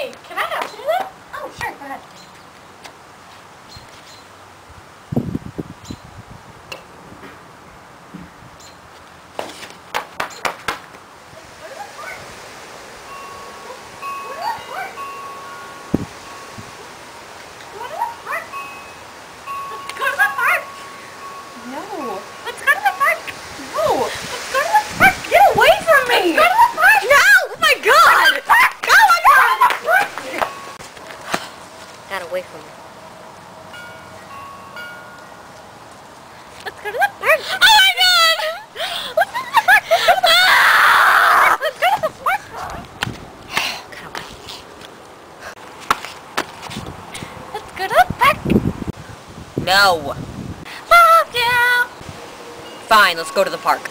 Hey, can I help you with? Oh, sure, go ahead. No. Let's go to the park. No. Let's go to the park. Get away from me. Let's go to the park. No! Oh my god! Oh my god. Got away from me. Let's go to the park. Oh my god! Let's go to the park. Let's go to the park. Got away. Let's go to the park. No. Love you. Fine, let's go to the park.